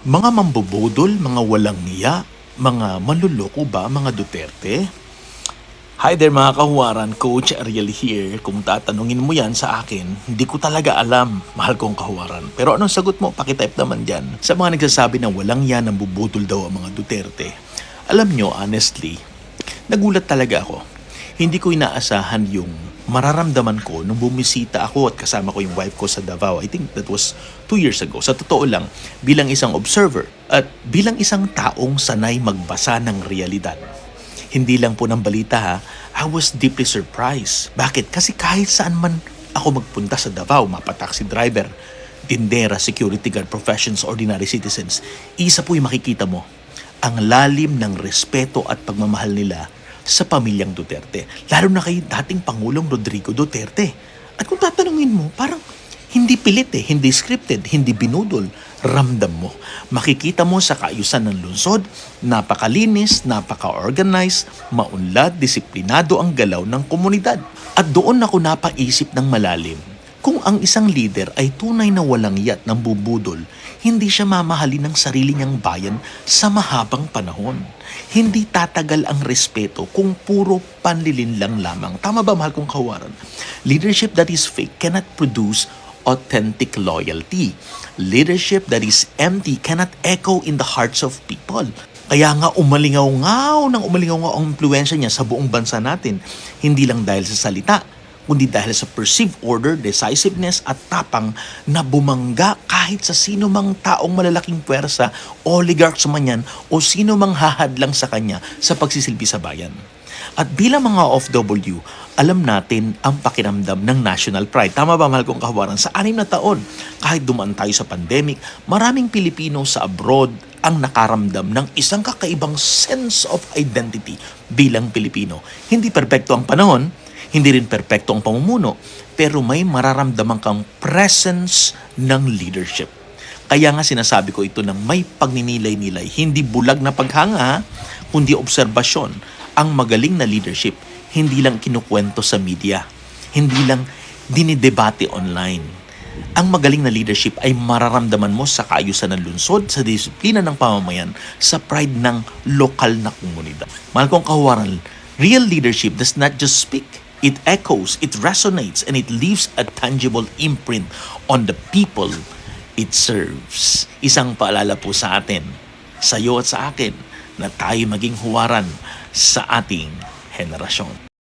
Mga mambobodol, mga walang niya, mga manluloko ba, mga Duterte? Hi there mga kahuwaran, Coach Ariel here. Kung tatanungin mo yan sa akin, hindi ko talaga alam, mahal kong kahuwaran. Pero anong sagot mo? Pakitype naman dyan. Sa mga nagsasabi na walang yan, nambubudol daw ang mga Duterte. Alam nyo, honestly, nagulat talaga ako. Hindi ko inaasahan yung mararamdaman ko nung bumisita ako at kasama ko yung wife ko sa Davao. I think that was 2 years ago. Sa totoo lang, bilang isang observer at bilang isang taong sanay magbasa ng realidad. Hindi lang po ng balita ha, I was deeply surprised. Bakit? Kasi kahit saan man ako magpunta sa Davao, mapa-taxi driver, tindera, security guard, professions, ordinary citizens, isa po yung makikita mo, ang lalim ng respeto at pagmamahal nila sa pamilyang Duterte. Lalo na kay dating Pangulong Rodrigo Duterte. At kung tatanungin mo, parang hindi pilit hindi scripted, hindi binudol. Ramdam mo. Makikita mo sa kaayusan ng lungsod, napakalinis, napaka-organized, maunlad, disiplinado ang galaw ng komunidad. At doon ako napaisip ng malalim. Kung ang isang leader ay tunay na walang yat ng bubudol, hindi siya mamahalin ng sarili niyang bayan sa mahabang panahon. Hindi tatagal ang respeto kung puro panlilinlang lamang. Tama ba, mahal kong kawaran? Leadership that is fake cannot produce authentic loyalty. Leadership that is empty cannot echo in the hearts of people. Kaya nga umalingaw-ngaw ang impluensya niya sa buong bansa natin. Hindi lang dahil sa salita, kundi dahil sa perceived order, decisiveness at tapang na bumangga kahit sa sino mang taong malalaking puwersa, oligarchs man yan o sino mang hahadlang sa kanya sa pagsisilbi sa bayan. At bilang mga OFW, alam natin ang pakiramdam ng national pride. Tama ba, mahal kong kahawaran? Sa 6 na taon, kahit dumaan tayo sa pandemic, maraming Pilipino sa abroad ang nakaramdam ng isang kakaibang sense of identity bilang Pilipino. Hindi perpekto ang panahon, hindi rin perpekto ang pamumuno, pero may mararamdaman kang presence ng leadership. Kaya nga sinasabi ko ito ng may pagninilay-nilay, hindi bulag na paghanga, kundi obserbasyon. Ang magaling na leadership, hindi lang kinukwento sa media, hindi lang dinidebate online. Ang magaling na leadership ay mararamdaman mo sa kaayusan ng lungsod, sa disiplina ng pamamayan, sa pride ng lokal na komunidad. Mahal kong kahuwaran, real leadership does not just speak. It echoes, it resonates, and it leaves a tangible imprint on the people it serves. Isang paalala po sa atin, sa iyo at sa akin, na tayo maging huwaran sa ating henerasyon.